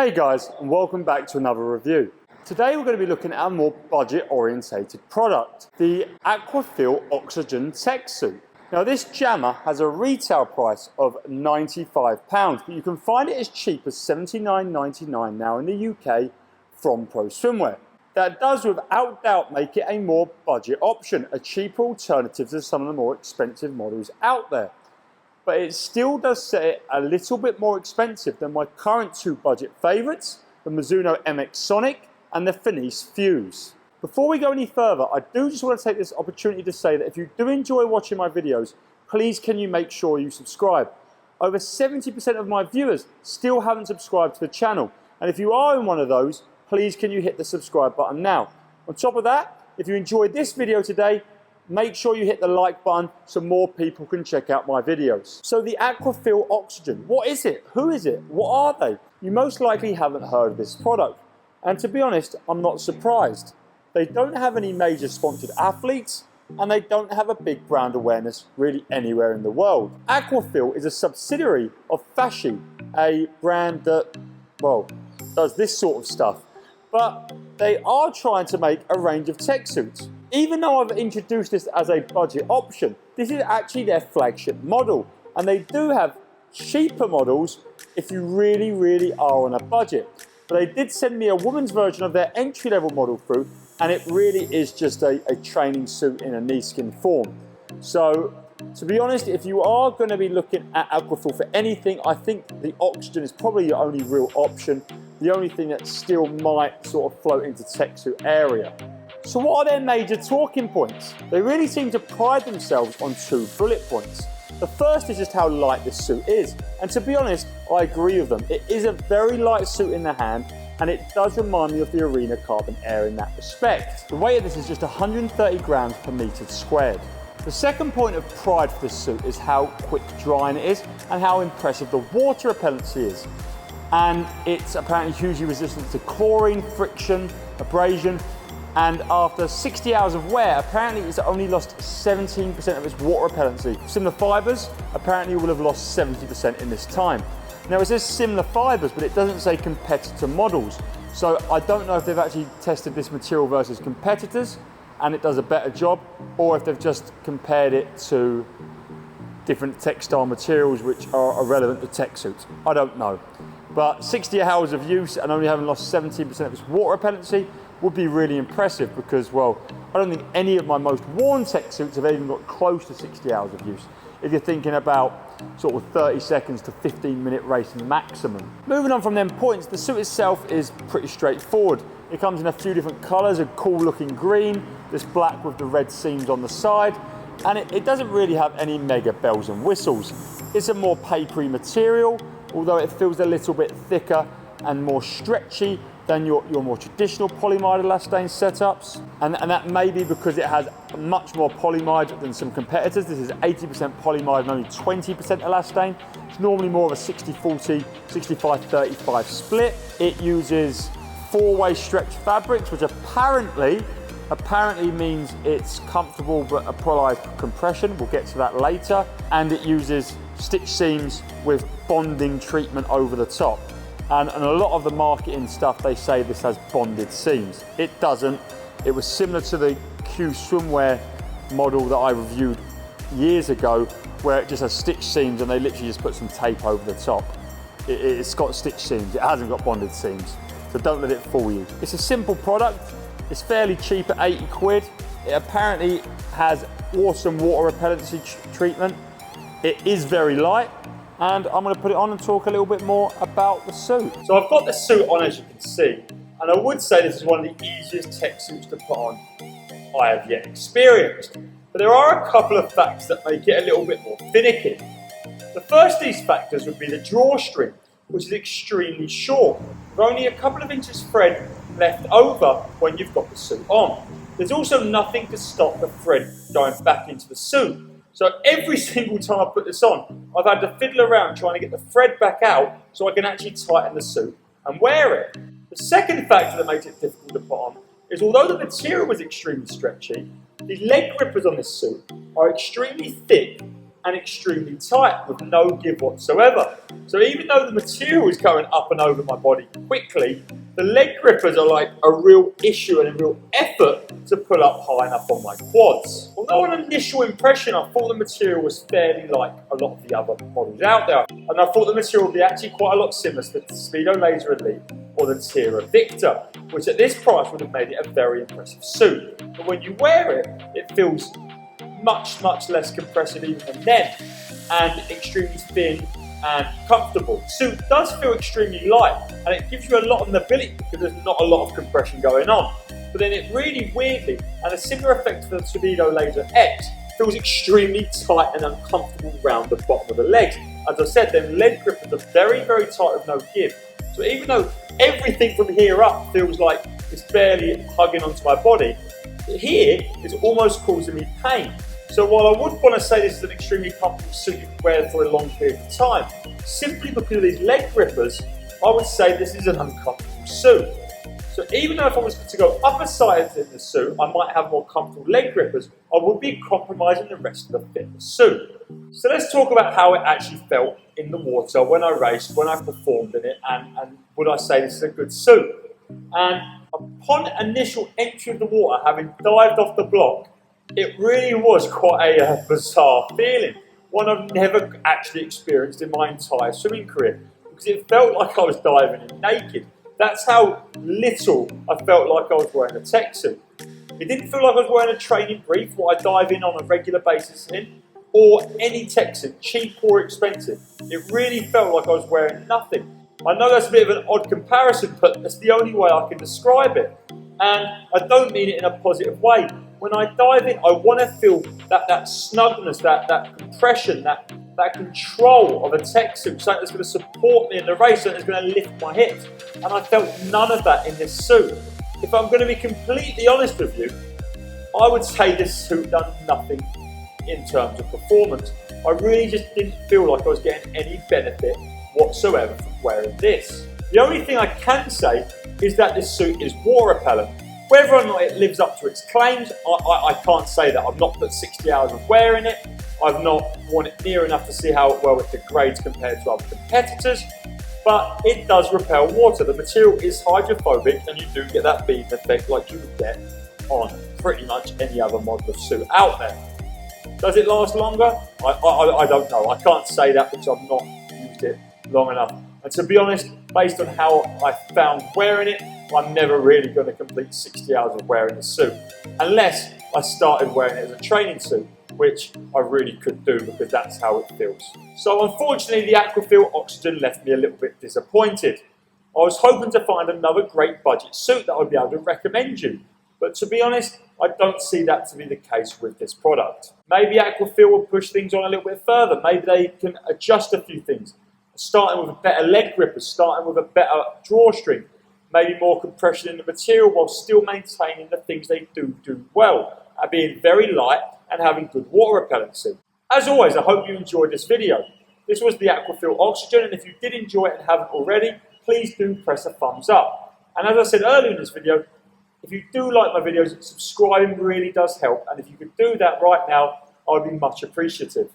Hey guys, and welcome back to another review. Today we're going to be looking at a more budget orientated product, the Aquafeel Oxygen Tech Suit. Now this jammer has a retail price of £95, but you can find it as cheap as $79.99 now in the UK from Pro Swimwear. That does without doubt make it a more budget option, a cheaper alternative to some of the more expensive models out there. But it still does set it a little bit more expensive than my current two budget favourites, the Mizuno MX Sonic and the Finis Fuse. Before we go any further, I do just want to take this opportunity to say that if you do enjoy watching my videos, please can you make sure you subscribe. Over 70% of my viewers still haven't subscribed to the channel, and if you are in one of those, please can you hit the subscribe button now. On top of that, if you enjoyed this video today, make sure you hit the like button so more people can check out my videos. So the Aquafeel Oxygen, what is it? Who is it? What are they? You most likely haven't heard of this product. And to be honest, I'm not surprised. They don't have any major sponsored athletes and they don't have a big brand awareness really anywhere in the world. Aquafeel is a subsidiary of Fashy, a brand that, well, does this sort of stuff. But they are trying to make a range of tech suits. Even though I've introduced this as a budget option, this is actually their flagship model. And they do have cheaper models if you really are on a budget. But they did send me a woman's version of their entry-level model through, and it really is just a training suit in a knee skin form. So, to be honest, if you are going to be looking at Aquafeel for anything, I think the Oxygen is probably your only real option. The only thing that still might sort of float into tech suit area. So what are their major talking points? They really seem to pride themselves on two bullet points. The first is just how light this suit is. And to be honest, I agree with them. It is a very light suit in the hand, and it does remind me of the Arena Carbon Air in that respect. The weight of this is just 130 grams per metre squared. The second point of pride for this suit is how quick drying it is and how impressive the water repellency is. And it's apparently hugely resistant to chlorine, friction, abrasion, and after 60 hours of wear, apparently it's only lost 17% of its water repellency. Similar fibres, apparently will have lost 70% in this time. Now it says similar fibres, but it doesn't say competitor models. So I don't know if they've actually tested this material versus competitors and it does a better job, or if they've just compared it to different textile materials which are irrelevant to tech suits. I don't know. But 60 hours of use and only having lost 17% of its water repellency would be really impressive because, well, I don't think any of my most worn tech suits have even got close to 60 hours of use. If you're thinking about sort of 30 seconds to 15-minute race maximum. Moving on from them points, the suit itself is pretty straightforward. It comes in a few different colours, a cool looking green, this black with the red seams on the side, and it doesn't really have any mega bells and whistles. It's a more papery material, although it feels a little bit thicker and more stretchy than your more traditional polyamide elastane setups. And that may be because it has much more polyamide than some competitors. This is 80% polyamide and only 20% elastane. It's normally more of a 60-40, 65-35 split. It uses four-way stretch fabrics, which apparently means it's comfortable but applies compression. We'll get to that later. And it uses stitch seams with bonding treatment over the top. And a lot of the marketing stuff, they say this has bonded seams. It doesn't. It was similar to the Q swimwear model that I reviewed years ago, where it just has stitch seams and they literally just put some tape over the top. It's got stitch seams, it hasn't got bonded seams. So don't let it fool you. It's a simple product. It's fairly cheap at 80 quid. It apparently has awesome water repellency treatment. It is very light. And I'm going to put it on and talk a little bit more about the suit. So I've got the suit on, as you can see, and I would say this is one of the easiest tech suits to put on I have yet experienced. But there are a couple of factors that make it a little bit more finicky. The first of these factors would be the drawstring, which is extremely short, with only a couple of inches thread left over when you've got the suit on. There's also nothing to stop the thread going back into the suit. So every single time I put this on, I've had to fiddle around trying to get the thread back out so I can actually tighten the suit and wear it. The second factor that makes it difficult to put on is although the material is extremely stretchy, the leg grippers on this suit are extremely thick and extremely tight with no give whatsoever. So even though the material is going up and over my body quickly, the leg grippers are like a real issue and a real effort to pull up high enough on my quads. Although on initial impression I thought the material was fairly like a lot of the other models out there, and I thought the material would be actually quite a lot similar to the Speedo Laser Elite or the Tira Victor, which at this price would have made it a very impressive suit. But when you wear it, it feels much less compressive even than them, and extremely thin and comfortable. The suit does feel extremely light, and it gives you a lot of mobility because there's not a lot of compression going on. But then it really weirdly, and a similar effect for the Speedo Laser X, feels extremely tight and uncomfortable around the bottom of the legs. As I said, them leg grippers are very tight with no give. So even though everything from here up feels like it's barely hugging onto my body, here it's almost causing me pain. So while I would want to say this is an extremely comfortable suit you can wear for a long period of time, simply because of these leg grippers, I would say this is an uncomfortable suit. So even though if I was to go upper sides in the suit, I might have more comfortable leg grippers, I would be compromising the rest of the fit of the suit. So let's talk about how it actually felt in the water when I raced, when I performed in it, and would I say this is a good suit? And upon initial entry of the water, having dived off the block, it really was quite a bizarre feeling, one I've never actually experienced in my entire swimming career, because it felt like I was diving in naked. That's how little I felt like I was wearing a tech suit. It didn't feel like I was wearing a training brief, what I dive in on a regular basis in, or any tech suit, cheap or expensive. It really felt like I was wearing nothing. I know that's a bit of an odd comparison, but that's the only way I can describe it. And I don't mean it in a positive way. When I dive in, I want to feel that snugness, that compression, that control of a tech suit, something that's going to support me in the race, something that's going to lift my hips. And I felt none of that in this suit. If I'm going to be completely honest with you, I would say this suit done nothing in terms of performance. I really just didn't feel like I was getting any benefit whatsoever from wearing this. The only thing I can say is that this suit is water repellent. Whether or not it lives up to its claims, I can't say that. I've not put 60 hours of wearing it. I've not worn it near enough to see how well it degrades compared to other competitors, but it does repel water. The material is hydrophobic, and you do get that beam effect like you would get on pretty much any other model of suit out there. Does it last longer? I don't know. I can't say that because I've not used it long enough. And to be honest, based on how I found wearing it, I'm never really going to complete 60 hours of wearing the suit, unless I started wearing it as a training suit, which I really could do because that's how it feels. So unfortunately, the Aquafeel Oxygen left me a little bit disappointed. I was hoping to find another great budget suit that I'd be able to recommend you, but to be honest, I don't see that to be the case with this product. Maybe Aquafeel will push things on a little bit further. Maybe they can adjust a few things, starting with a better leg gripper, starting with a better drawstring, maybe more compression in the material while still maintaining the things they do well, at being very light and having good water repellency. As always, I hope you enjoyed this video. This was the Aquafeel Oxygen, and if you did enjoy it and haven't already, please do press a thumbs up. And as I said earlier in this video, if you do like my videos, subscribing really does help, and if you could do that right now, I would be much appreciative.